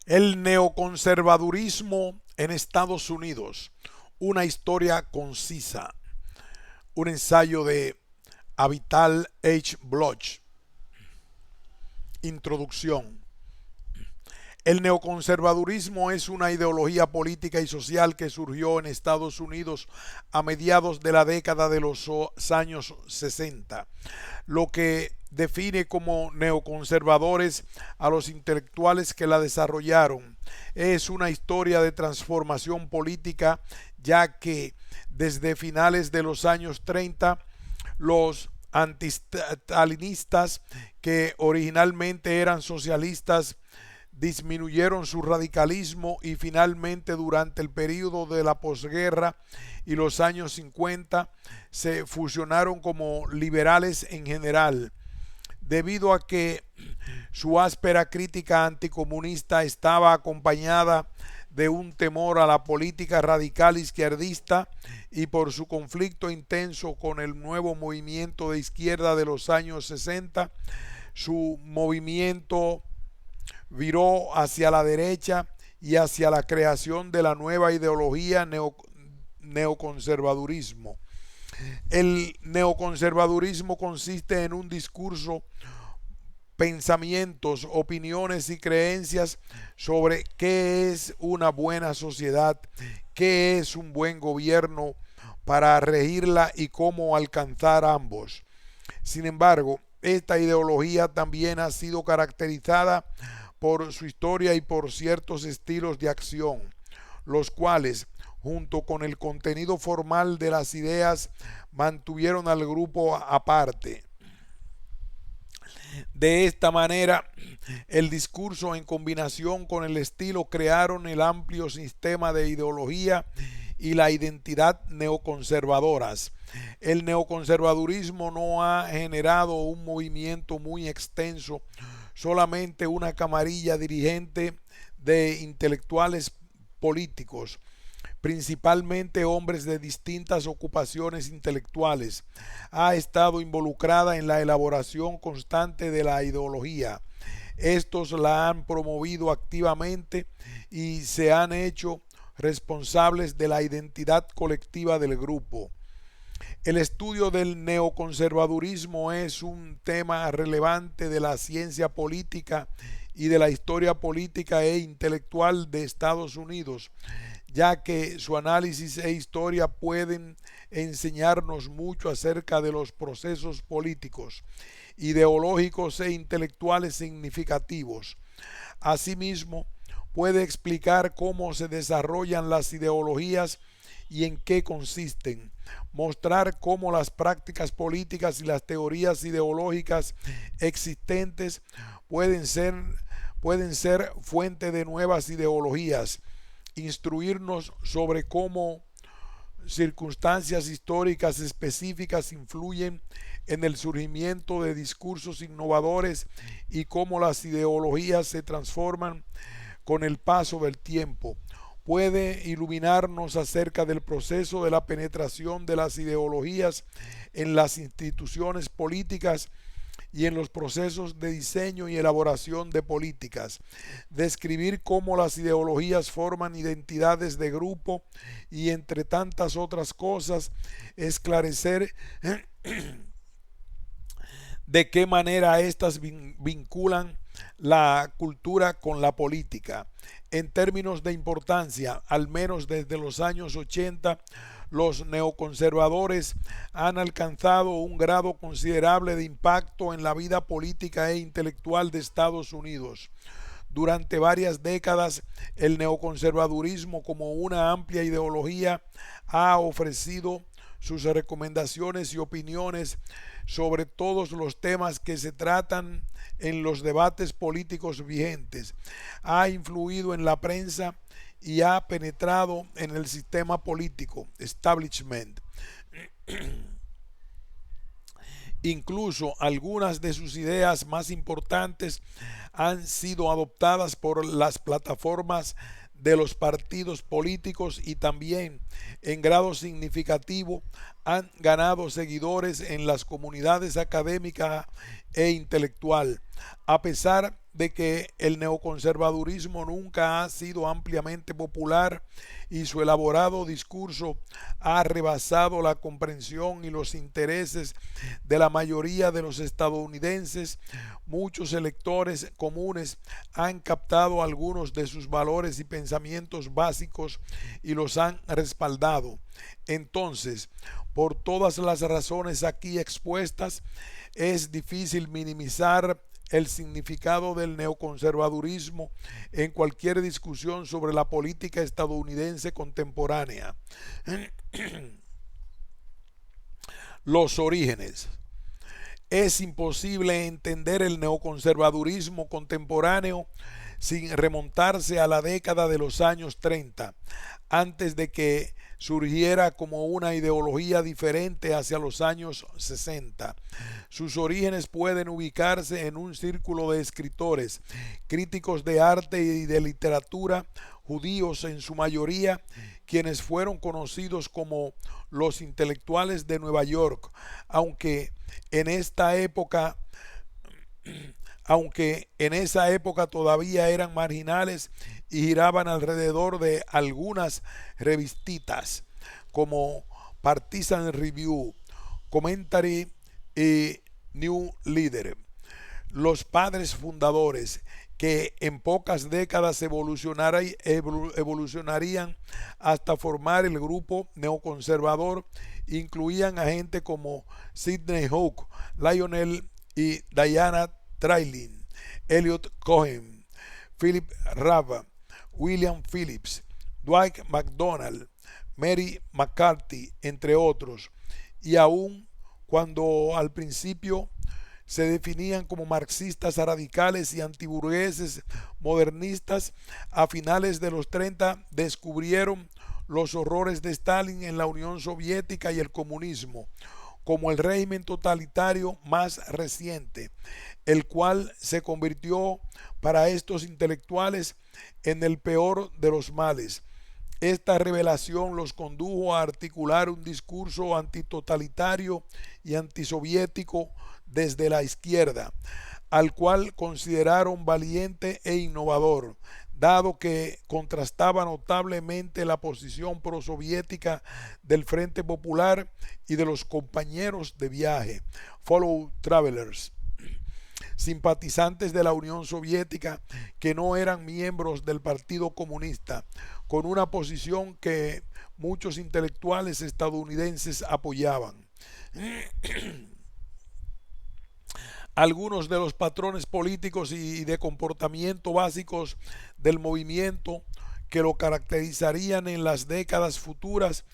El neoconservadurismo en Estados Unidos, una historia concisa, un ensayo de Avital H. Bloch. Introducción. El neoconservadurismo es una ideología política y social que surgió en Estados Unidos a mediados de la década de los años 60, lo que define como neoconservadores a los intelectuales que la desarrollaron. Es una historia de transformación política, ya que desde finales de los años 30 los antistalinistas, que originalmente eran socialistas, disminuyeron su radicalismo y finalmente durante el período de la posguerra y los años 50 se fusionaron como liberales en general, debido a que su áspera crítica anticomunista estaba acompañada de un temor a la política radical izquierdista y por su conflicto intenso con el nuevo movimiento de izquierda de los años 60, su movimiento viró hacia la derecha y hacia la creación de la nueva ideología neoconservadurismo. El neoconservadurismo consiste en un discurso, pensamientos, opiniones y creencias sobre qué es una buena sociedad, qué es un buen gobierno para regirla y cómo alcanzar ambos. Sin embargo, esta ideología también ha sido caracterizada por su historia y por ciertos estilos de acción, los cuales, junto con el contenido formal de las ideas, mantuvieron al grupo aparte. De esta manera, el discurso en combinación con el estilo crearon el amplio sistema de ideología y la identidad neoconservadoras. El neoconservadurismo no ha generado un movimiento muy extenso, solamente una camarilla dirigente de intelectuales políticos, principalmente hombres de distintas ocupaciones intelectuales, ha estado involucrada en la elaboración constante de la ideología. Estos la han promovido activamente y se han hecho responsables de la identidad colectiva del grupo. El estudio del neoconservadurismo es un tema relevante de la ciencia política y de la historia política e intelectual de Estados Unidos, ya que su análisis e historia pueden enseñarnos mucho acerca de los procesos políticos, ideológicos e intelectuales significativos. Asimismo, puede explicar cómo se desarrollan las ideologías y en qué consisten, mostrar cómo las prácticas políticas y las teorías ideológicas existentes pueden ser, pueden ser fuente de nuevas ideologías, instruirnos sobre cómo circunstancias históricas específicas influyen en el surgimiento de discursos innovadores y cómo las ideologías se transforman con el paso del tiempo. Puede iluminarnos acerca del proceso de la penetración de las ideologías en las instituciones políticas y en los procesos de diseño y elaboración de políticas, describir cómo las ideologías forman identidades de grupo y entre tantas otras cosas, esclarecer de qué manera éstas vinculan la cultura con la política. En términos de importancia, al menos desde los años 80, los neoconservadores han alcanzado un grado considerable de impacto en la vida política e intelectual de Estados Unidos. Durante varias décadas, el neoconservadurismo como una amplia ideología ha ofrecido sus recomendaciones y opiniones sobre todos los temas que se tratan en los debates políticos vigentes. Ha influido en la prensa y ha penetrado en el sistema político, establishment. Incluso algunas de sus ideas más importantes han sido adoptadas por las plataformas de los partidos políticos y también en grado significativo han ganado seguidores en las comunidades académica e intelectual. A pesar de que el neoconservadurismo nunca ha sido ampliamente popular y su elaborado discurso ha rebasado la comprensión y los intereses de la mayoría de los estadounidenses, muchos electores comunes han captado algunos de sus valores y pensamientos básicos y los han respaldado. Entonces, por todas las razones aquí expuestas, es difícil minimizar el significado del neoconservadurismo en cualquier discusión sobre la política estadounidense contemporánea. Los orígenes. Es imposible entender el neoconservadurismo contemporáneo sin remontarse a la década de los años 30, antes de que surgiera como una ideología diferente hacia los años 60. Sus orígenes pueden ubicarse en un círculo de escritores, críticos de arte y de literatura, judíos en su mayoría, quienes fueron conocidos como los intelectuales de Nueva York, aunque en esta época todavía eran marginales y giraban alrededor de algunas revistitas como Partisan Review, Commentary y New Leader. Los padres fundadores, que en pocas décadas evolucionarían hasta formar el grupo neoconservador, incluían a gente como Sidney Hook, Lionel y Diana Trailin, Elliot Cohen, Philip Rava, William Phillips, Dwight MacDonald, Mary McCarthy, entre otros, y aun cuando al principio se definían como marxistas radicales y antiburgueses modernistas, a finales de los 30 descubrieron los horrores de Stalin en la Unión Soviética y el comunismo, como el régimen totalitario más reciente, el cual se convirtió para estos intelectuales en el peor de los males. Esta revelación los condujo a articular un discurso antitotalitario y antisoviético desde la izquierda, al cual consideraron valiente e innovador, dado que contrastaba notablemente la posición prosoviética del Frente Popular y de los compañeros de viaje, fellow travelers, simpatizantes de la Unión Soviética que no eran miembros del Partido Comunista, con una posición que muchos intelectuales estadounidenses apoyaban. Algunos de los patrones políticos y de comportamiento básicos del movimiento que lo caracterizarían en las décadas futuras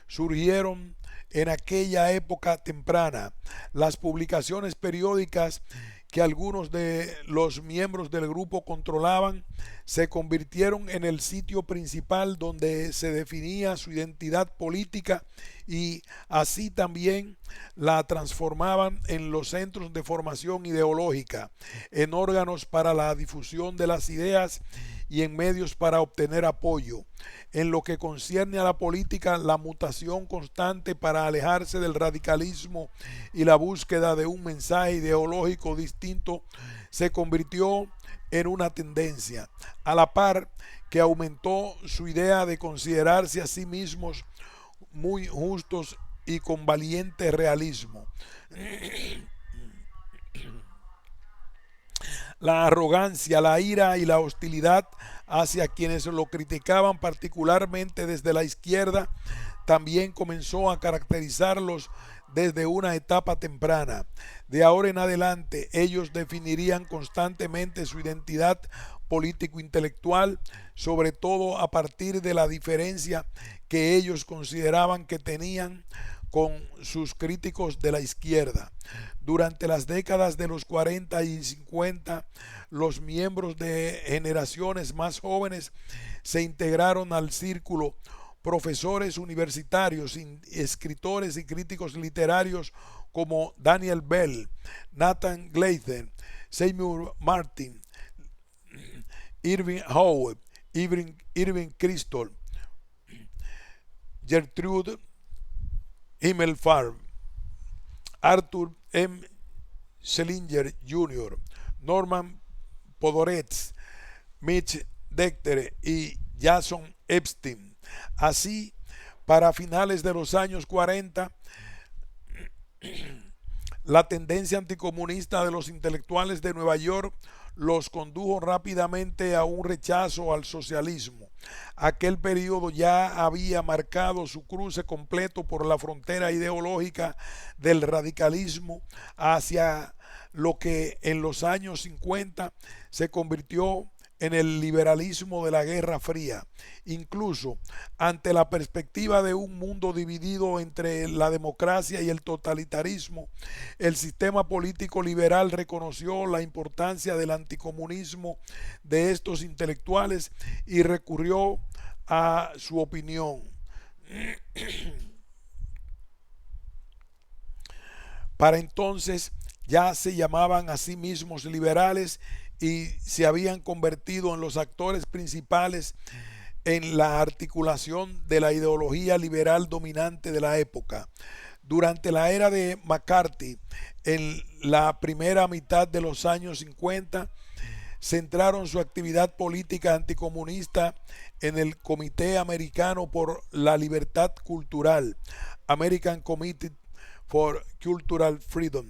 surgieron en aquella época temprana. Las publicaciones periódicas que algunos de los miembros del grupo controlaban se convirtieron en el sitio principal donde se definía su identidad política y así también la transformaban en los centros de formación ideológica, en órganos para la difusión de las ideas y en medios para obtener apoyo. En lo que concierne a la política, la mutación constante para alejarse del radicalismo y la búsqueda de un mensaje ideológico distinto se convirtió en una tendencia, a la par que aumentó su idea de considerarse a sí mismos muy justos y con valiente realismo. La arrogancia, la ira y la hostilidad hacia quienes lo criticaban, particularmente desde la izquierda, también comenzó a caracterizarlos desde una etapa temprana. De ahora en adelante, ellos definirían constantemente su identidad político-intelectual, sobre todo a partir de la diferencia que ellos consideraban que tenían con sus críticos de la izquierda. Durante las décadas de los 40 y 50, los miembros de generaciones más jóvenes se integraron al círculo. Profesores universitarios, escritores y críticos literarios como Daniel Bell, Nathan Gleither, Seymour Martin, Irving Howe, Irving Kristol, Gertrude Himmelfarb, Arthur M. Schlesinger Jr., Norman Podhoretz, Mitch Decter y Jason Epstein. Así, para finales de los años 40, la tendencia anticomunista de los intelectuales de Nueva York los condujo rápidamente a un rechazo al socialismo. Aquel periodo ya había marcado su cruce completo por la frontera ideológica del radicalismo hacia lo que en los años 50 se convirtió en el liberalismo de la Guerra Fría. Incluso ante la perspectiva de un mundo dividido entre la democracia y el totalitarismo, el sistema político liberal reconoció la importancia del anticomunismo de estos intelectuales y recurrió a su opinión. Para entonces ya se llamaban a sí mismos liberales y se habían convertido en los actores principales en la articulación de la ideología liberal dominante de la época. Durante la era de McCarthy, en la primera mitad de los años 50, centraron su actividad política anticomunista en el Comité Americano por la Libertad Cultural, American Committee for Cultural Freedom,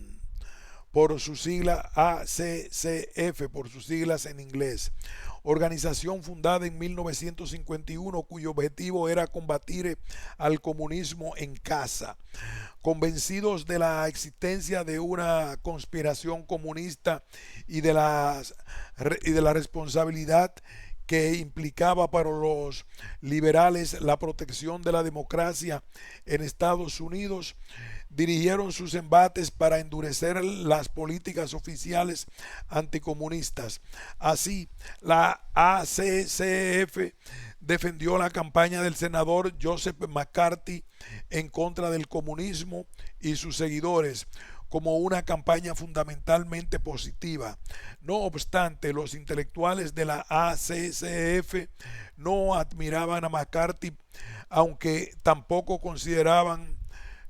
por su sigla ACCF, por sus siglas en inglés, organización fundada en 1951 cuyo objetivo era combatir al comunismo en casa. Convencidos de la existencia de una conspiración comunista y de la responsabilidad que implicaba para los liberales la protección de la democracia en Estados Unidos, dirigieron sus embates para endurecer las políticas oficiales anticomunistas. Así, la ACCF defendió la campaña del senador Joseph McCarthy en contra del comunismo y sus seguidores como una campaña fundamentalmente positiva. No obstante, los intelectuales de la ACCF no admiraban a McCarthy, aunque tampoco consideraban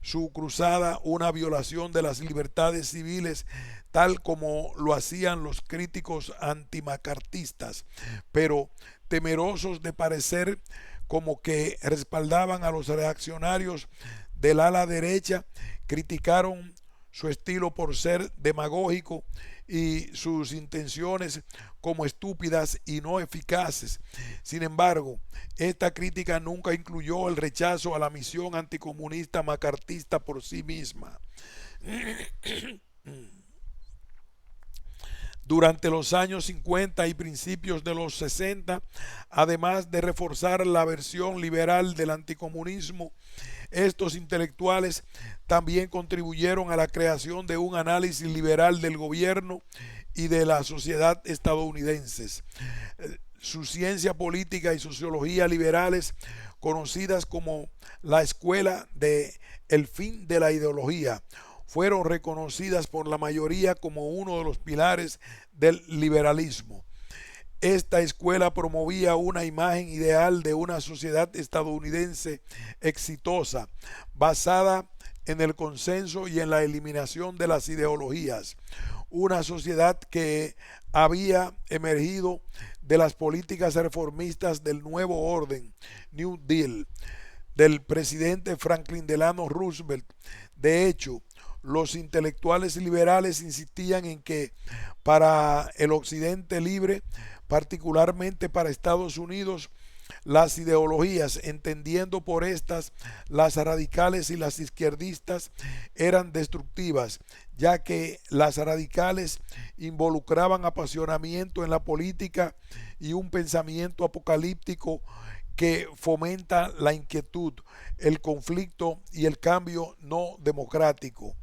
su cruzada una violación de las libertades civiles, tal como lo hacían los críticos antimacartistas, pero temerosos de parecer como que respaldaban a los reaccionarios del ala derecha, criticaron su estilo por ser demagógico y sus intenciones como estúpidas y no eficaces. Sin embargo, esta crítica nunca incluyó el rechazo a la misión anticomunista macartista por sí misma. Durante los años 50 y principios de los 60, además de reforzar la versión liberal del anticomunismo, estos intelectuales también contribuyeron a la creación de un análisis liberal del gobierno y de la sociedad estadounidenses. Su ciencia política y sociología liberales, conocidas como la escuela de el fin de la ideología, fueron reconocidas por la mayoría como uno de los pilares del liberalismo. Esta escuela promovía una imagen ideal de una sociedad estadounidense exitosa, basada en el consenso y en la eliminación de las ideologías. Una sociedad que había emergido de las políticas reformistas del nuevo orden, New Deal, del presidente Franklin Delano Roosevelt. De hecho, los intelectuales liberales insistían en que para el Occidente libre, particularmente para Estados Unidos, las ideologías, entendiendo por estas las radicales y las izquierdistas, eran destructivas, ya que las radicales involucraban apasionamiento en la política y un pensamiento apocalíptico que fomenta la inquietud, el conflicto y el cambio no democrático.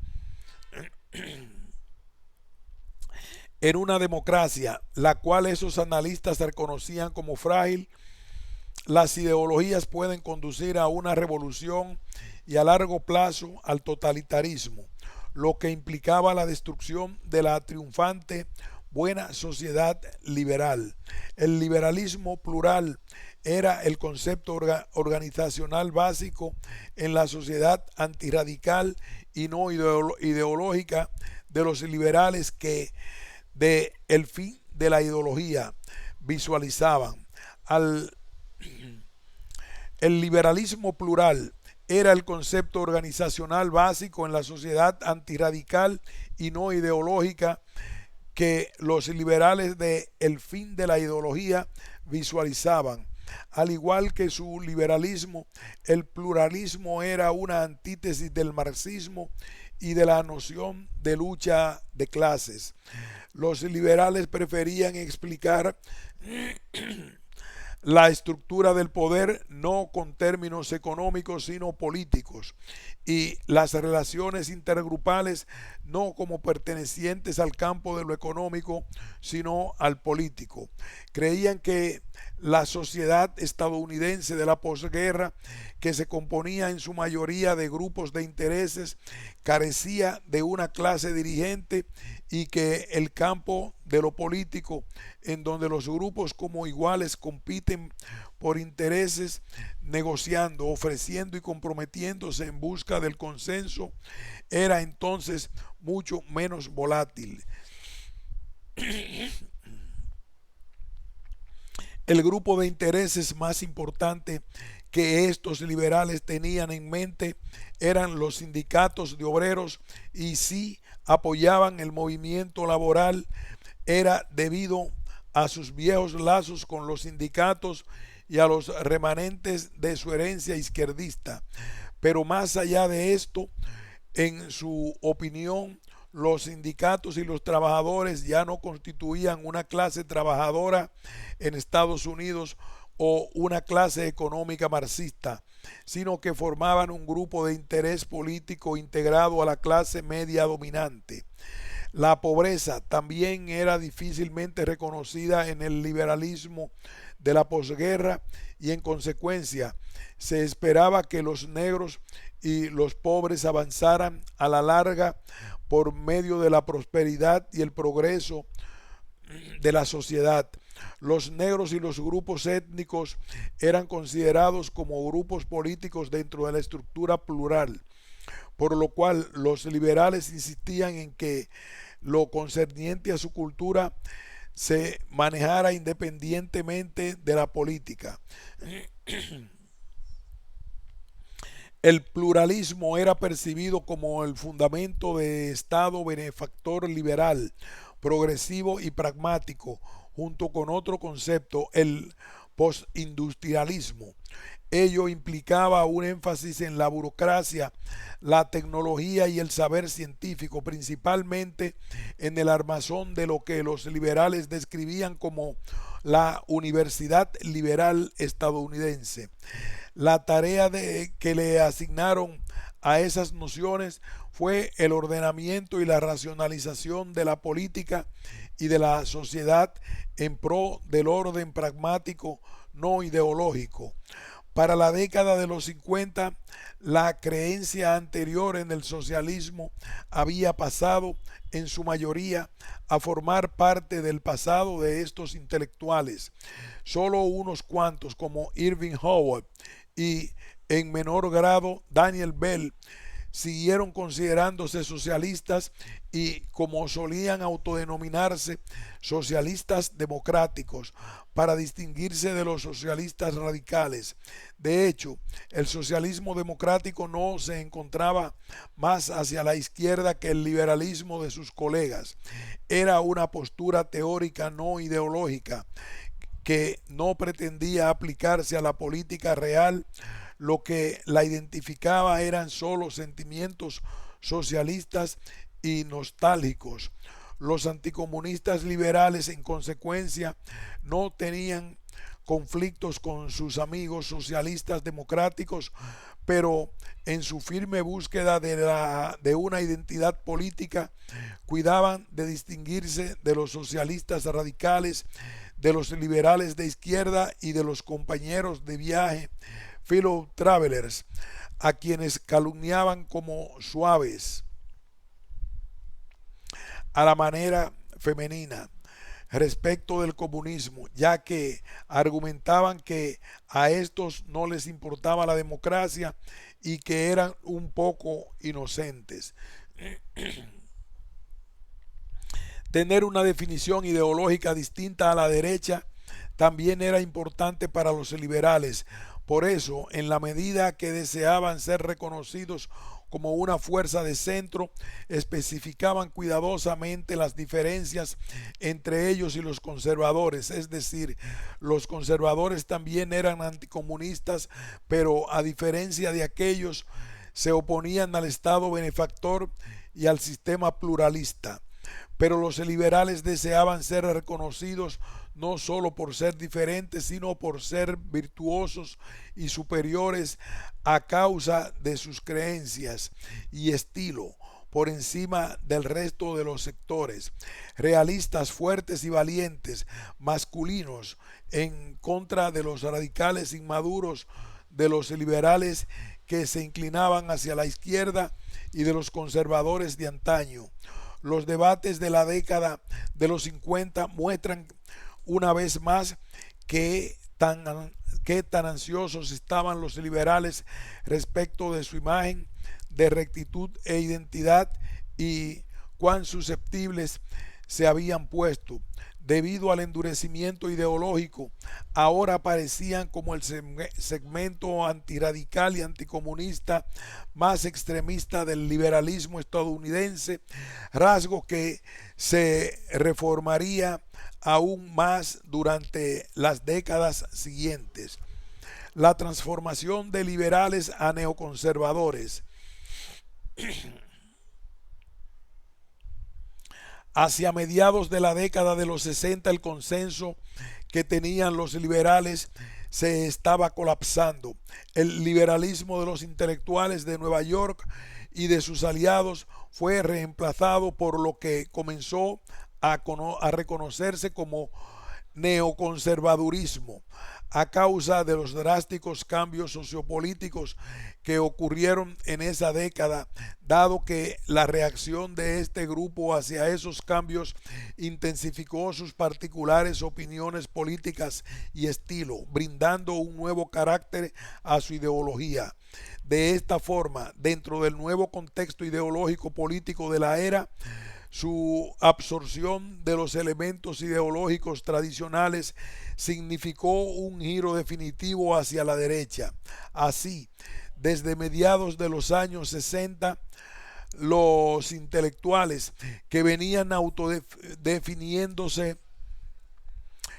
En una democracia, la cual esos analistas reconocían como frágil, las ideologías pueden conducir a una revolución y a largo plazo al totalitarismo, lo que implicaba la destrucción de la triunfante buena sociedad liberal. El liberalismo plural era el concepto organizacional básico en la sociedad antirradical y no ideológica de los liberales que de el fin de la ideología visualizaban al el liberalismo plural era el concepto organizacional básico en la sociedad antirradical y no ideológica que los liberales de El fin de la ideología visualizaban. Al igual que su liberalismo, el pluralismo era una antítesis del marxismo y de la noción de lucha de clases. Los liberales preferían explicar la estructura del poder no con términos económicos sino políticos y las relaciones intergrupales no como pertenecientes al campo de lo económico sino al político. Creían que la sociedad estadounidense de la posguerra, que se componía en su mayoría de grupos de intereses, carecía de una clase dirigente y que el campo de lo político, en donde los grupos como iguales compiten por intereses, negociando, ofreciendo y comprometiéndose en busca del consenso, era entonces mucho menos volátil. El grupo de intereses más importante que estos liberales tenían en mente eran los sindicatos de obreros y si apoyaban el movimiento laboral era debido a sus viejos lazos con los sindicatos y a los remanentes de su herencia izquierdista. Pero más allá de esto, en su opinión, los sindicatos y los trabajadores ya no constituían una clase trabajadora en Estados Unidos o una clase económica marxista, sino que formaban un grupo de interés político integrado a la clase media dominante. La pobreza también era difícilmente reconocida en el liberalismo de la posguerra y en consecuencia se esperaba que los negros y los pobres avanzaran a la larga por medio de la prosperidad y el progreso de la sociedad. Los negros y los grupos étnicos eran considerados como grupos políticos dentro de la estructura plural, por lo cual los liberales insistían en que lo concerniente a su cultura se manejara independientemente de la política. El pluralismo era percibido como el fundamento de Estado benefactor liberal, progresivo y pragmático, junto con otro concepto, el postindustrialismo. Ello implicaba un énfasis en la burocracia, la tecnología y el saber científico, principalmente en el armazón de lo que los liberales describían como la Universidad Liberal Estadounidense. La tarea que le asignaron a esas nociones fue el ordenamiento y la racionalización de la política y de la sociedad en pro del orden pragmático no ideológico. Para la década de los 50, la creencia anterior en el socialismo había pasado en su mayoría a formar parte del pasado de estos intelectuales. Solo unos cuantos, como Irving Howard y en menor grado Daniel Bell, siguieron considerándose socialistas y, como solían autodenominarse, socialistas democráticos, para distinguirse de los socialistas radicales. De hecho, el socialismo democrático no se encontraba más hacia la izquierda que el liberalismo de sus colegas. Era una postura teórica no ideológica que no pretendía aplicarse a la política real. Lo que la identificaba eran solo sentimientos socialistas y nostálgicos. Los anticomunistas liberales, en consecuencia, no tenían conflictos con sus amigos socialistas democráticos, pero en su firme búsqueda de una identidad política cuidaban de distinguirse de los socialistas radicales, de los liberales de izquierda y de los compañeros de viaje fellow travelers, a quienes calumniaban como suaves a la manera femenina respecto del comunismo, ya que argumentaban que a estos no les importaba la democracia y que eran un poco inocentes. Tener una definición ideológica distinta a la derecha también era importante para los liberales. Por eso, en la medida que deseaban ser reconocidos como una fuerza de centro, especificaban cuidadosamente las diferencias entre ellos y los conservadores. Es decir, los conservadores también eran anticomunistas, pero a diferencia de aquellos, se oponían al Estado benefactor y al sistema pluralista. Pero los liberales deseaban ser reconocidos no solo por ser diferentes, sino por ser virtuosos y superiores a causa de sus creencias y estilo, por encima del resto de los sectores, realistas, fuertes y valientes, masculinos, en contra de los radicales inmaduros, de los liberales que se inclinaban hacia la izquierda y de los conservadores de antaño. Los debates de la década de los 50 muestran una vez más qué tan ansiosos estaban los liberales respecto de su imagen de rectitud e identidad y cuán susceptibles se habían puesto. Debido al endurecimiento ideológico, ahora aparecían como el segmento antiradical y anticomunista más extremista del liberalismo estadounidense, rasgo que se reformaría aún más durante las décadas siguientes. La transformación de liberales a neoconservadores. Hacia mediados de la década de los 60, el consenso que tenían los liberales se estaba colapsando. El liberalismo de los intelectuales de Nueva York y de sus aliados fue reemplazado por lo que comenzó a reconocerse como neoconservadurismo, a causa de los drásticos cambios sociopolíticos que ocurrieron en esa década, dado que la reacción de este grupo hacia esos cambios intensificó sus particulares opiniones políticas y estilo, brindando un nuevo carácter a su ideología. De esta forma, dentro del nuevo contexto ideológico político de la era, su absorción de los elementos ideológicos tradicionales significó un giro definitivo hacia la derecha. Así, desde mediados de los años 60, los intelectuales que venían autodefiniéndose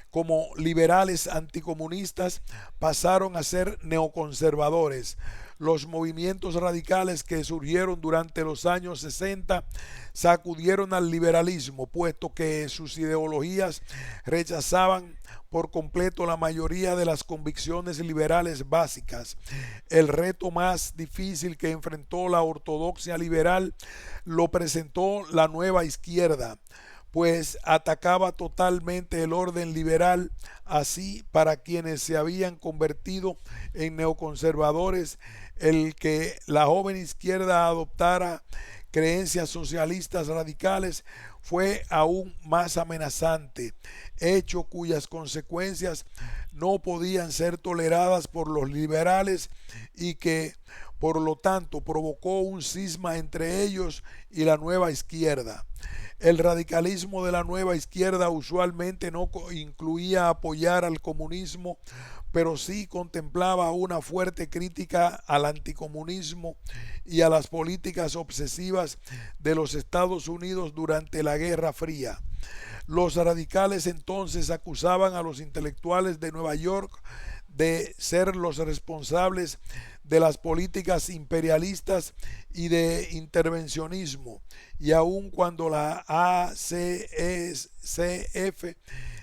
como liberales anticomunistas pasaron a ser neoconservadores. Los movimientos radicales que surgieron durante los años 60 sacudieron al liberalismo, puesto que sus ideologías rechazaban por completo la mayoría de las convicciones liberales básicas. El reto más difícil que enfrentó la ortodoxia liberal lo presentó la nueva izquierda, pues atacaba totalmente el orden liberal. Así, para quienes se habían convertido en neoconservadores, el que la joven izquierda adoptara creencias socialistas radicales fue aún más amenazante, hecho cuyas consecuencias no podían ser toleradas por los liberales y que por lo tanto provocó un cisma entre ellos y la nueva izquierda. El radicalismo de la nueva izquierda usualmente no incluía apoyar al comunismo, pero sí contemplaba una fuerte crítica al anticomunismo y a las políticas obsesivas de los Estados Unidos durante la Guerra Fría. Los radicales entonces acusaban a los intelectuales de Nueva York de ser los responsables de las políticas imperialistas y de intervencionismo, y aun cuando la ACF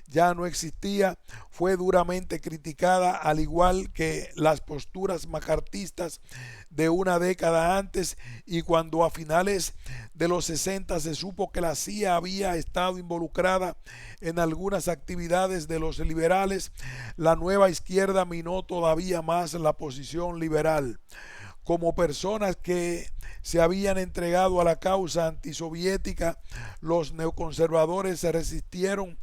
ya no existía, fue duramente criticada, al igual que las posturas macartistas de una década antes, y cuando a finales de los 60 se supo que la CIA había estado involucrada en algunas actividades de los liberales, la nueva izquierda minó todavía más la posición liberal. Como personas que se habían entregado a la causa antisoviética, los neoconservadores se resistieron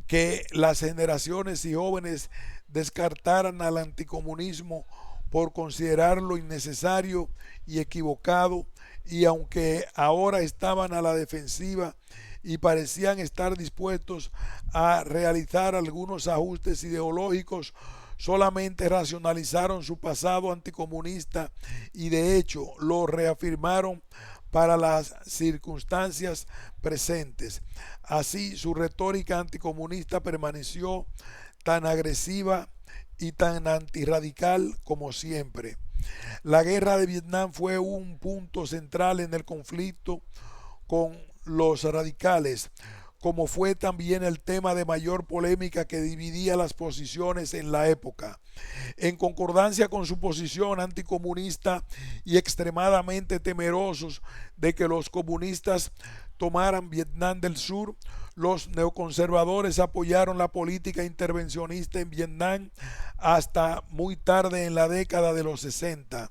que las generaciones y jóvenes descartaran al anticomunismo por considerarlo innecesario y equivocado, y aunque ahora estaban a la defensiva y parecían estar dispuestos a realizar algunos ajustes ideológicos, solamente racionalizaron su pasado anticomunista y de hecho lo reafirmaron para las circunstancias presentes. Así, su retórica anticomunista permaneció tan agresiva y tan antirradical como siempre. La guerra de Vietnam fue un punto central en el conflicto con los radicales, como fue también el tema de mayor polémica que dividía las posiciones en la época. En concordancia con su posición anticomunista y extremadamente temerosos de que los comunistas tomaran Vietnam del Sur, los neoconservadores apoyaron la política intervencionista en Vietnam hasta muy tarde en la década de los 60.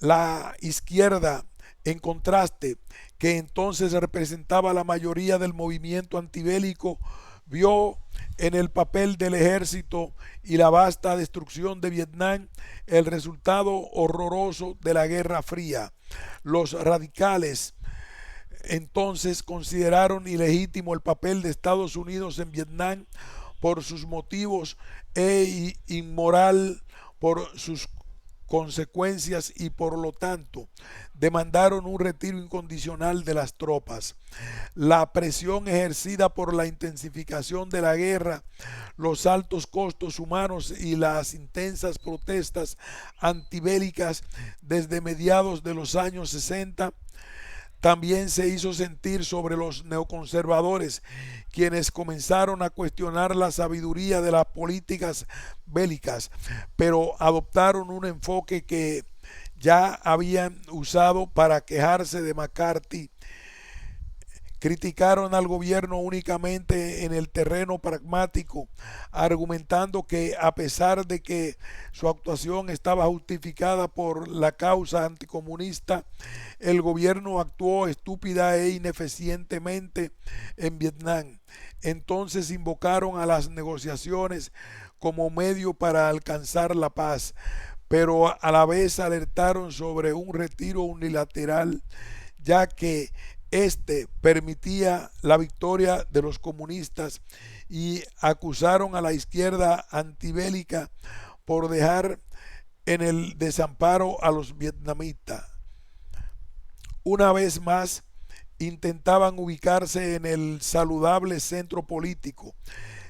La izquierda, en contraste, que entonces representaba la mayoría del movimiento antibélico, vio en el papel del ejército y la vasta destrucción de Vietnam el resultado horroroso de la Guerra Fría. Los radicales entonces consideraron ilegítimo el papel de Estados Unidos en Vietnam por sus motivos e inmoral por sus consecuencias y por lo tanto demandaron un retiro incondicional de las tropas. La presión ejercida por la intensificación de la guerra, los altos costos humanos y las intensas protestas antibélicas desde mediados de los años 60 también se hizo sentir sobre los neoconservadores, quienes comenzaron a cuestionar la sabiduría de las políticas bélicas, pero adoptaron un enfoque que ya habían usado para quejarse de McCarthy. Criticaron al gobierno únicamente en el terreno pragmático, argumentando que a pesar de que su actuación estaba justificada por la causa anticomunista, el gobierno actuó estúpida e ineficientemente en Vietnam. Entonces invocaron a las negociaciones como medio para alcanzar la paz, pero a la vez alertaron sobre un retiro unilateral, ya que este permitía la victoria de los comunistas, y acusaron a la izquierda antibélica por dejar en el desamparo a los vietnamitas. Una vez más, intentaban ubicarse en el saludable centro político.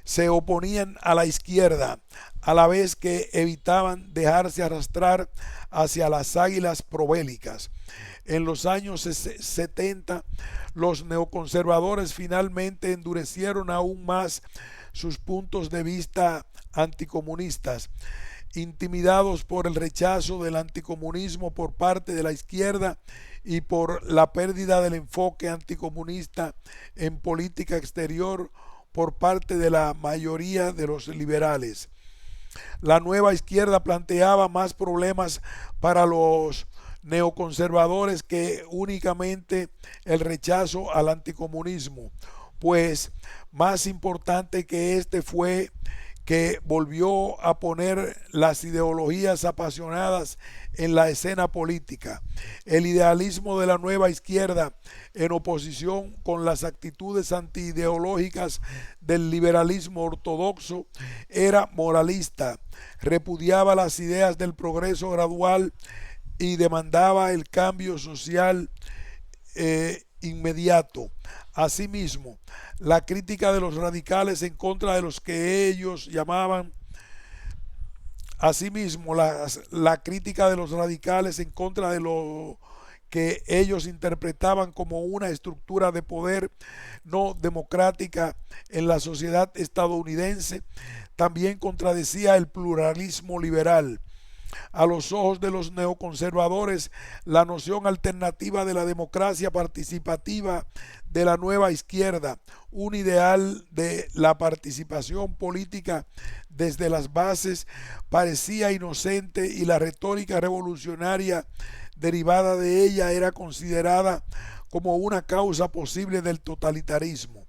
Se oponían a la izquierda, a la vez que evitaban dejarse arrastrar hacia las águilas probélicas. En los años 70, los neoconservadores finalmente endurecieron aún más sus puntos de vista anticomunistas, intimidados por el rechazo del anticomunismo por parte de la izquierda y por la pérdida del enfoque anticomunista en política exterior por parte de la mayoría de los liberales. La nueva izquierda planteaba más problemas para los neoconservadores que únicamente el rechazo al anticomunismo, pues más importante que este fue que volvió a poner las ideologías apasionadas en la escena política. El idealismo de la nueva izquierda, en oposición con las actitudes antiideológicas del liberalismo ortodoxo, era moralista, repudiaba las ideas del progreso gradual y demandaba el cambio social inmediato. Asimismo, la crítica de los radicales en contra de los que ellos llamaban la crítica de los radicales en contra de lo que ellos interpretaban como una estructura de poder no democrática en la sociedad estadounidense, también contradecía el pluralismo liberal. A los ojos de los neoconservadores, la noción alternativa de la democracia participativa de la nueva izquierda, un ideal de la participación política desde las bases, parecía inocente, y la retórica revolucionaria derivada de ella era considerada como una causa posible del totalitarismo.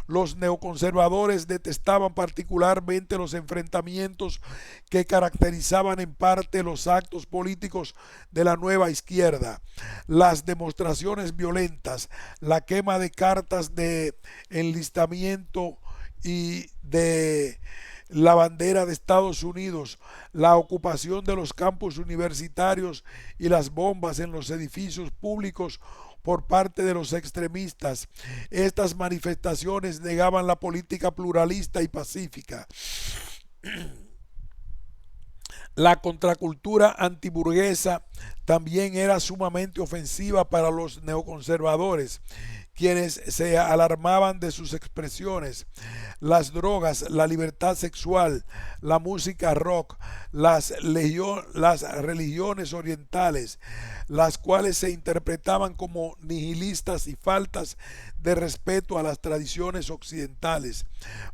Los neoconservadores detestaban particularmente los enfrentamientos que caracterizaban en parte los actos políticos de la nueva izquierda, las demostraciones violentas, la quema de cartas de enlistamiento y de la bandera de Estados Unidos, la ocupación de los campus universitarios y las bombas en los edificios públicos por parte de los extremistas. Estas manifestaciones negaban la política pluralista y pacífica. La contracultura antiburguesa también era sumamente ofensiva para los neoconservadores, quienes se alarmaban de sus expresiones. Las drogas, la libertad sexual, la música rock, las religiones orientales, las cuales se interpretaban como nihilistas y faltas de respeto a las tradiciones occidentales.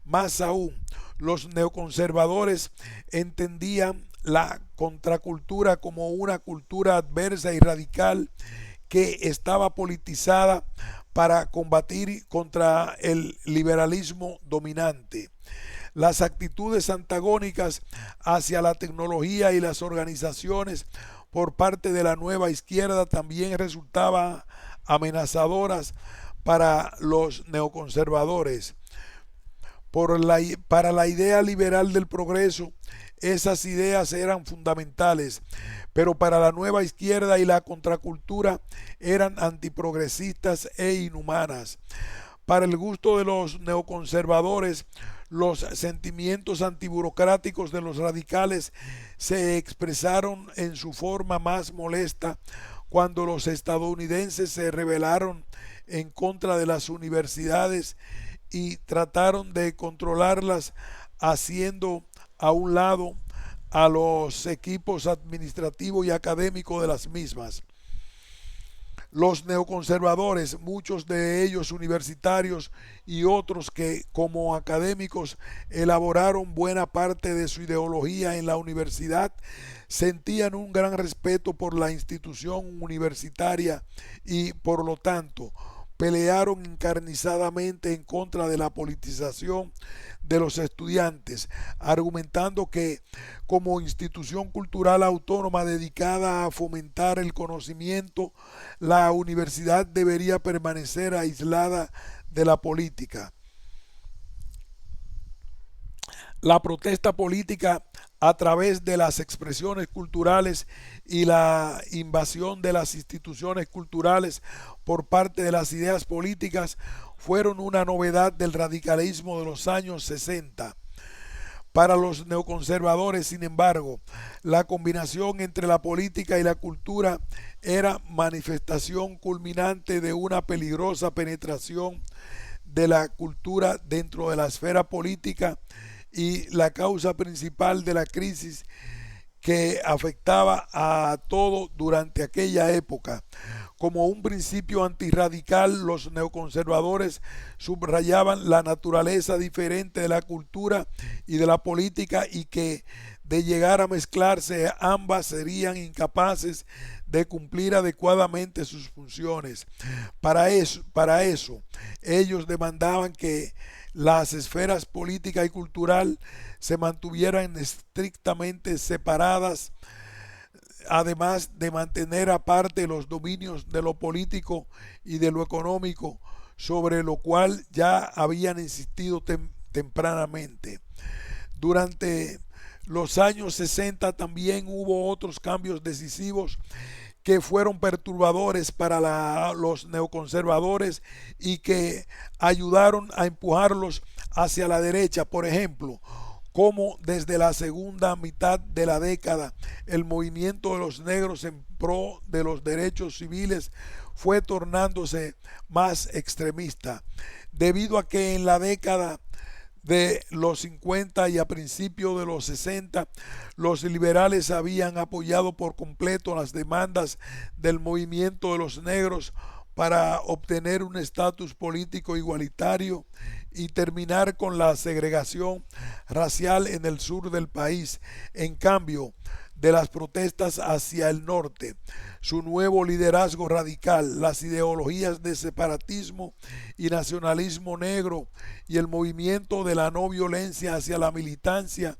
Más aún, los neoconservadores entendían la contracultura como una cultura adversa y radical que estaba politizada para combatir contra el liberalismo dominante. Las actitudes antagónicas hacia la tecnología y las organizaciones por parte de la nueva izquierda también resultaban amenazadoras para los neoconservadores. Para la idea liberal del progreso, esas ideas eran fundamentales, pero para la nueva izquierda y la contracultura eran antiprogresistas e inhumanas. Para el gusto de los neoconservadores, los sentimientos antiburocráticos de los radicales se expresaron en su forma más molesta cuando los estadounidenses se rebelaron en contra de las universidades y trataron de controlarlas haciendo a un lado a los equipos administrativos y académicos de las mismas. Los neoconservadores, muchos de ellos universitarios y otros que como académicos elaboraron buena parte de su ideología en la universidad, sentían un gran respeto por la institución universitaria y por lo tanto pelearon encarnizadamente en contra de la politización de los estudiantes, argumentando que como institución cultural autónoma dedicada a fomentar el conocimiento, la universidad debería permanecer aislada de la política. La protesta política a través de las expresiones culturales y la invasión de las instituciones culturales por parte de las ideas políticas fueron una novedad del radicalismo de los años 60. Para los neoconservadores, sin embargo, la combinación entre la política y la cultura era manifestación culminante de una peligrosa penetración de la cultura dentro de la esfera política y la causa principal de la crisis que afectaba a todo durante aquella época. Como un principio antirradical, los neoconservadores subrayaban la naturaleza diferente de la cultura y de la política y que de llegar a mezclarse ambas serían incapaces de cumplir adecuadamente sus funciones. Para eso ellos demandaban que las esferas política y cultural se mantuvieran estrictamente separadas, además de mantener aparte los dominios de lo político y de lo económico, sobre lo cual ya habían insistido tempranamente. Durante los años 60 también hubo otros cambios decisivos que fueron perturbadores para los neoconservadores y que ayudaron a empujarlos hacia la derecha. Por ejemplo, como desde la segunda mitad de la década el movimiento de los negros en pro de los derechos civiles fue tornándose más extremista, debido a que en la década de los 50 y a principios de los 60, los liberales habían apoyado por completo las demandas del movimiento de los negros para obtener un estatus político igualitario y terminar con la segregación racial en el sur del país. En cambio, de las protestas hacia el norte, su nuevo liderazgo radical, las ideologías de separatismo y nacionalismo negro y el movimiento de la no violencia hacia la militancia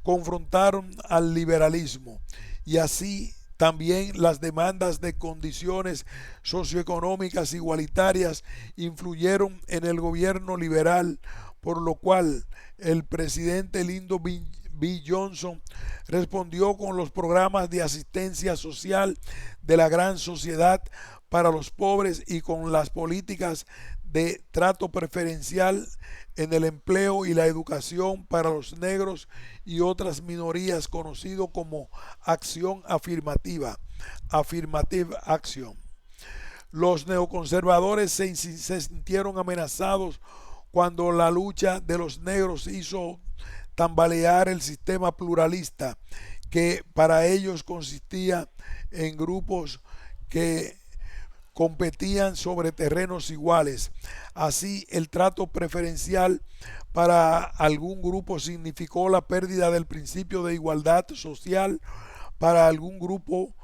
confrontaron al liberalismo, y así también las demandas de condiciones socioeconómicas igualitarias influyeron en el gobierno liberal, por lo cual el presidente Lyndon B. Johnson respondió con los programas de asistencia social de la Gran Sociedad para los pobres y con las políticas de trato preferencial en el empleo y la educación para los negros y otras minorías, conocido como acción afirmativa, affirmative action. Los neoconservadores se sintieron amenazados cuando la lucha de los negros hizo tambalear el sistema pluralista, que para ellos consistía en grupos que competían sobre terrenos iguales. Así, el trato preferencial para algún grupo significó la pérdida del principio de igualdad social para algún grupo.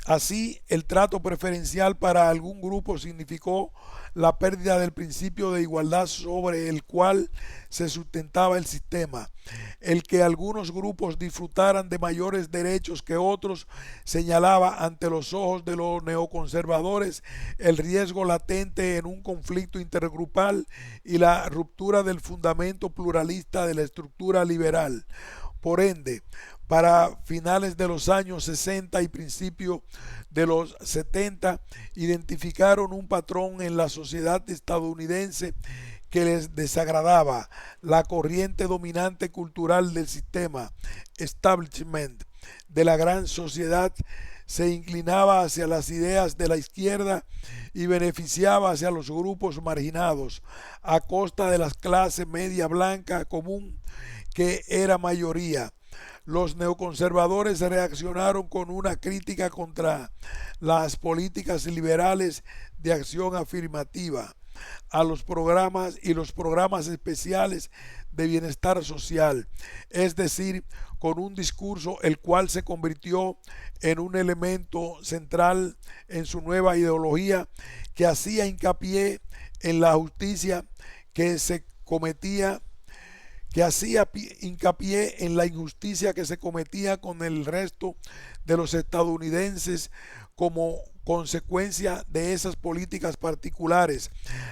Así, el trato preferencial para algún grupo significó la pérdida del principio de igualdad sobre el cual se sustentaba el sistema. El que algunos grupos disfrutaran de mayores derechos que otros señalaba ante los ojos de los neoconservadores el riesgo latente en un conflicto intergrupal y la ruptura del fundamento pluralista de la estructura liberal. Por ende, para finales de los años 60 y principios de los 70, identificaron un patrón en la sociedad estadounidense que les desagradaba: la corriente dominante cultural del sistema establishment de la gran sociedad se inclinaba hacia las ideas de la izquierda y beneficiaba hacia los grupos marginados a costa de la clase media blanca común, que era mayoría. Los neoconservadores reaccionaron con una crítica contra las políticas liberales de acción afirmativa, a los programas y los programas especiales de bienestar social, es decir, con un discurso el cual se convirtió en un elemento central en su nueva ideología, que hacía hincapié en la justicia que se cometía que hacía hincapié en la injusticia que se cometía con el resto de los estadounidenses como consecuencia de esas políticas particulares,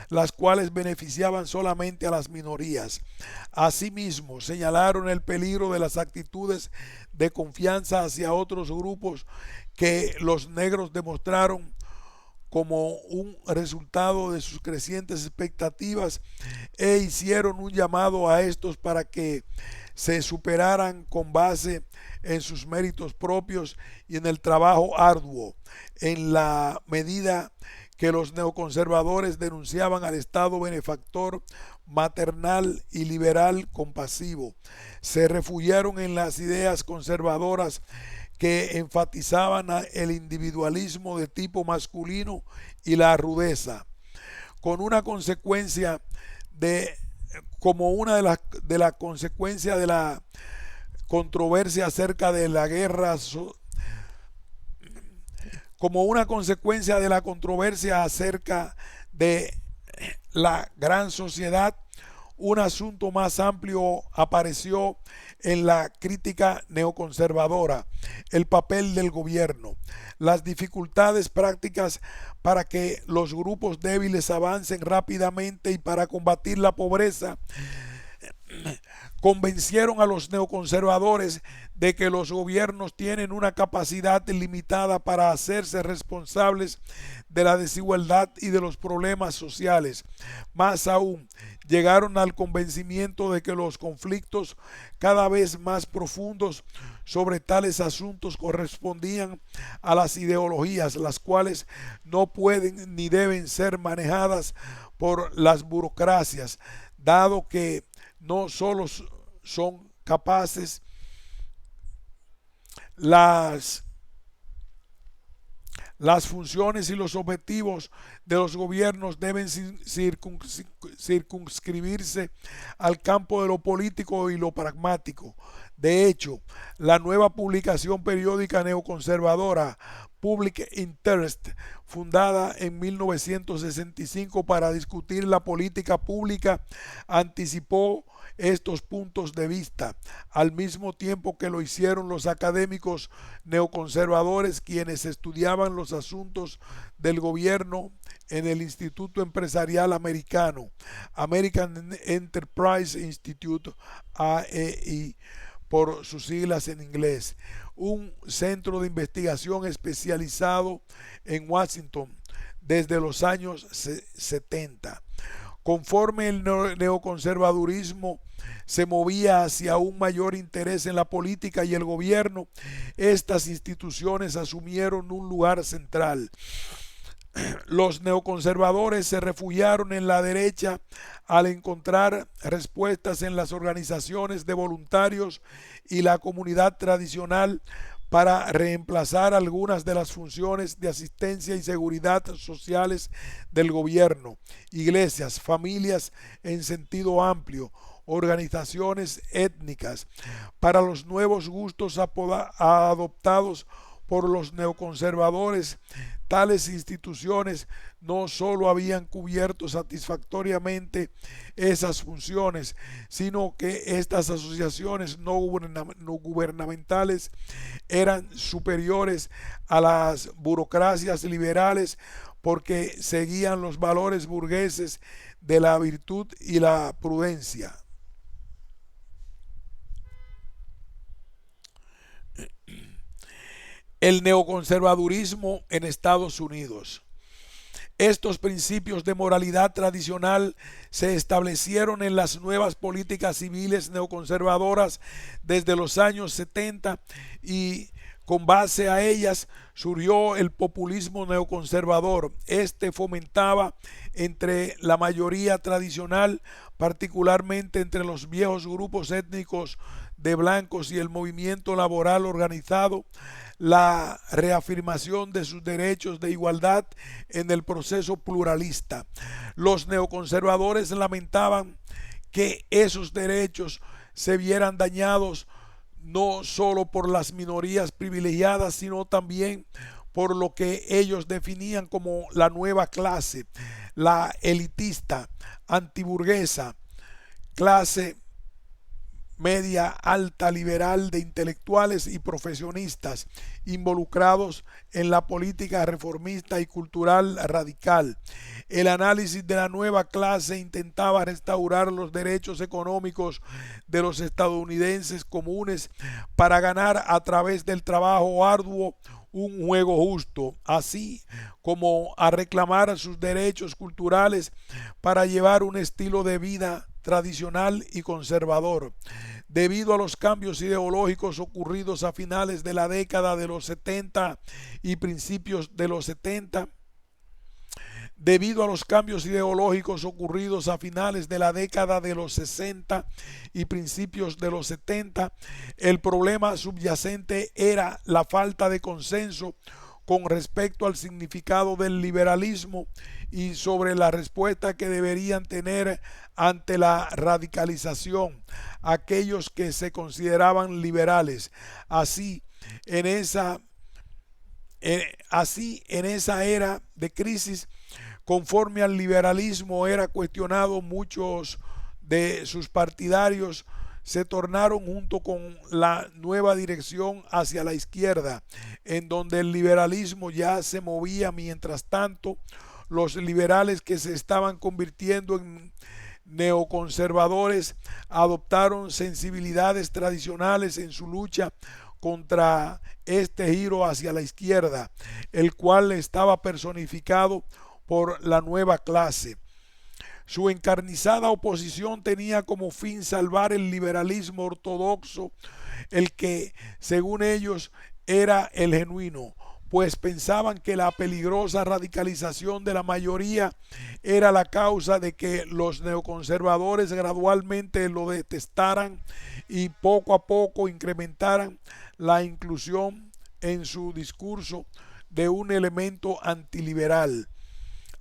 las cuales beneficiaban solamente a las minorías. Asimismo, señalaron el peligro de las actitudes de confianza hacia otros grupos que los negros demostraron como un resultado de sus crecientes expectativas, e hicieron un llamado a estos para que se superaran con base en sus méritos propios y en el trabajo arduo, en la medida que los neoconservadores denunciaban al Estado benefactor, maternal y liberal compasivo. Se refugiaron en las ideas conservadoras que enfatizaban el individualismo de tipo masculino y la rudeza, con una consecuencia de como una de las consecuencias de la controversia acerca de la guerra, como una consecuencia de la controversia acerca de la gran sociedad, un asunto más amplio apareció en la crítica neoconservadora: el papel del gobierno, las dificultades prácticas para que los grupos débiles avancen rápidamente y para combatir la pobreza. Convencieron a los neoconservadores de que los gobiernos tienen una capacidad limitada para hacerse responsables de la desigualdad y de los problemas sociales. Más aún, llegaron al convencimiento de que los conflictos cada vez más profundos sobre tales asuntos correspondían a las ideologías, las cuales no pueden ni deben ser manejadas por las burocracias, dado que no solo son capaces las funciones y los objetivos de los gobiernos deben circunscribirse al campo de lo político y lo pragmático. De hecho, la nueva publicación periódica neoconservadora Public Interest, fundada en 1965 para discutir la política pública, anticipó estos puntos de vista, al mismo tiempo que lo hicieron los académicos neoconservadores quienes estudiaban los asuntos del gobierno en el Instituto Empresarial Americano, American Enterprise Institute, AEI, por sus siglas en inglés, un centro de investigación especializado en Washington desde los años 70. Conforme el neoconservadurismo se movía hacia un mayor interés en la política y el gobierno, estas instituciones asumieron un lugar central. Los neoconservadores se refugiaron en la derecha al encontrar respuestas en las organizaciones de voluntarios y la comunidad tradicional para reemplazar algunas de las funciones de asistencia y seguridad sociales del gobierno, iglesias, familias en sentido amplio, organizaciones étnicas, para los nuevos gustos adoptados por los neoconservadores. Tales instituciones no solo habían cubierto satisfactoriamente esas funciones, sino que estas asociaciones no gubernamentales eran superiores a las burocracias liberales porque seguían los valores burgueses de la virtud y la prudencia. El neoconservadurismo en Estados Unidos. Estos principios de moralidad tradicional se establecieron en las nuevas políticas civiles neoconservadoras desde los años 70 y con base a ellas surgió el populismo neoconservador. Este fomentaba entre la mayoría tradicional, particularmente entre los viejos grupos étnicos de blancos y el movimiento laboral organizado, la reafirmación de sus derechos de igualdad en el proceso pluralista. Los neoconservadores lamentaban que esos derechos se vieran dañados no solo por las minorías privilegiadas, sino también por lo que ellos definían como la nueva clase, la elitista, antiburguesa, clase media alta liberal de intelectuales y profesionistas involucrados en la política reformista y cultural radical. El análisis de la nueva clase intentaba restaurar los derechos económicos de los estadounidenses comunes para ganar a través del trabajo arduo un juego justo, así como a reclamar sus derechos culturales para llevar un estilo de vida tradicional y conservador. Debido a los cambios ideológicos ocurridos a finales de la década de los 70 y principios de los 70, debido a los cambios ideológicos ocurridos a finales de la década de los 60 y principios de los 70, el problema subyacente era la falta de consenso con respecto al significado del liberalismo y sobre la respuesta que deberían tener esa radicalización aquellos que se consideraban liberales. Así, en esa era de crisis, conforme al liberalismo era cuestionado, muchos de sus partidarios se tornaron junto con la nueva dirección hacia la izquierda, en donde el liberalismo ya se movía. Mientras tanto, los liberales que se estaban convirtiendo en neoconservadores adoptaron sensibilidades tradicionales en su lucha contra este giro hacia la izquierda, el cual estaba personificado por la nueva clase. Su encarnizada oposición tenía como fin salvar el liberalismo ortodoxo, el que, según ellos, era el genuino, pues pensaban que la peligrosa radicalización de la mayoría era la causa de que los neoconservadores gradualmente lo detestaran y poco a poco incrementaran la inclusión en su discurso de un elemento antiliberal.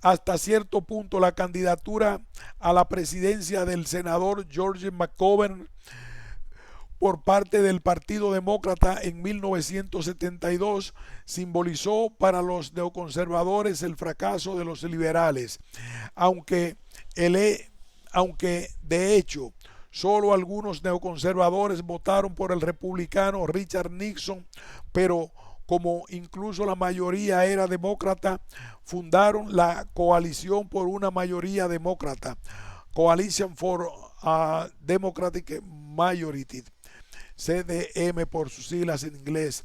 Hasta cierto punto la candidatura a la presidencia del senador George McGovern por parte del Partido Demócrata en 1972 simbolizó para los neoconservadores el fracaso de los liberales, aunque, aunque de hecho solo algunos neoconservadores votaron por el republicano Richard Nixon, pero como incluso la mayoría era demócrata, fundaron la Coalición por una Mayoría Demócrata, Coalition for a Democratic Majority, CDM por sus siglas en inglés,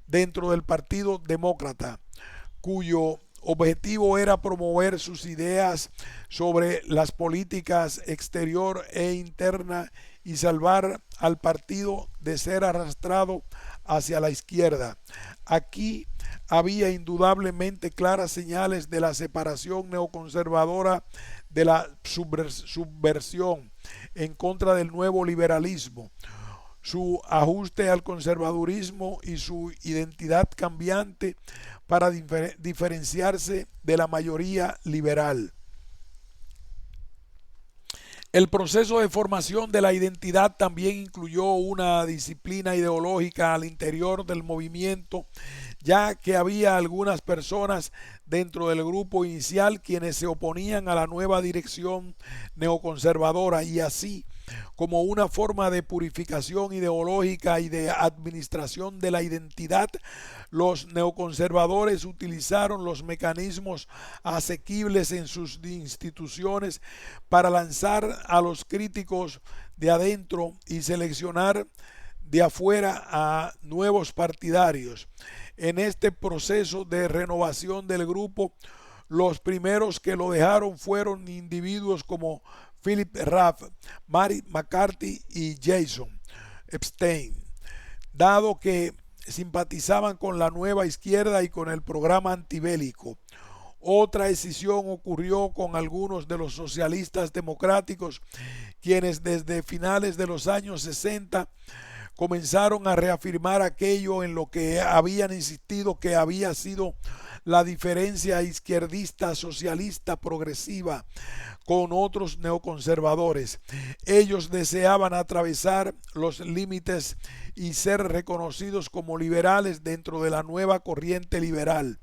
dentro del Partido Demócrata, cuyo objetivo era promover sus ideas sobre las políticas exterior e interna y salvar al partido de ser arrastrado hacia la izquierda. Aquí había indudablemente claras señales de la separación neoconservadora de la subversión en contra del nuevo liberalismo, su ajuste al conservadurismo y su identidad cambiante para diferenciarse de la mayoría liberal. El proceso de formación de la identidad también incluyó una disciplina ideológica al interior del movimiento, ya que había algunas personas dentro del grupo inicial quienes se oponían a la nueva dirección neoconservadora, y así como una forma de purificación ideológica y de administración de la identidad, los neoconservadores utilizaron los mecanismos asequibles en sus instituciones para lanzar a los críticos de adentro y seleccionar de afuera a nuevos partidarios. En este proceso de renovación del grupo, los primeros que lo dejaron fueron individuos como Philip Raff, Mary McCarthy y Jason Epstein, dado que simpatizaban con la nueva izquierda y con el programa antibélico. Otra escisión ocurrió con algunos de los socialistas democráticos, quienes desde finales de los años 60 comenzaron a reafirmar aquello en lo que habían insistido que había sido la diferencia izquierdista, socialista, progresiva con otros neoconservadores. Ellos deseaban atravesar los límites y ser reconocidos como liberales dentro de la nueva corriente liberal.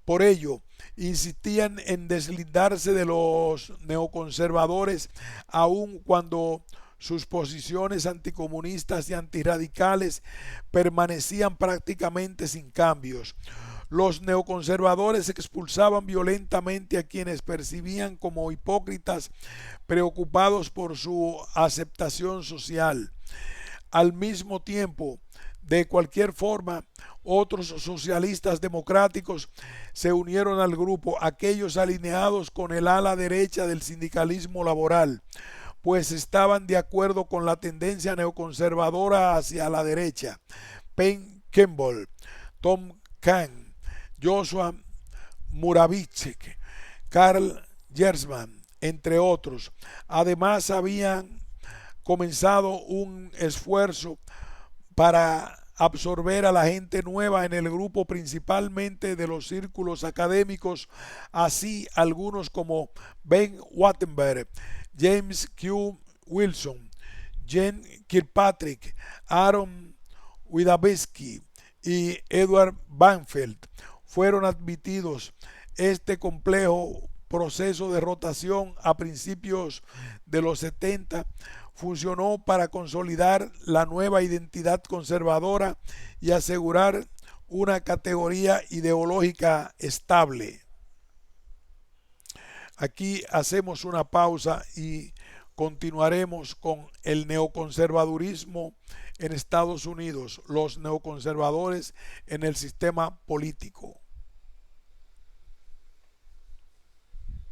Por ello, insistían en deslindarse de los neoconservadores, aun cuando sus posiciones anticomunistas y antirradicales permanecían prácticamente sin cambios. Los neoconservadores expulsaban violentamente a quienes percibían como hipócritas, preocupados por su aceptación social. Al mismo tiempo, de cualquier forma, otros socialistas democráticos se unieron al grupo, aquellos alineados con el ala derecha del sindicalismo laboral, pues estaban de acuerdo con la tendencia neoconservadora hacia la derecha. Penn Kimball, Tom Kahn, Joshua Muravichik, Karl Gersman, entre otros. Además, habían comenzado un esfuerzo para absorber a la gente nueva en el grupo, principalmente de los círculos académicos. Así, algunos como Ben Wattenberg, James Q. Wilson, Jen Kirkpatrick, Aaron Widawski y Edward Banfield fueron admitidos. Este complejo proceso de rotación a principios de los 70 funcionó para consolidar la nueva identidad conservadora y asegurar una categoría ideológica estable. Aquí hacemos una pausa y continuaremos con el neoconservadurismo en Estados Unidos, los neoconservadores en el sistema político.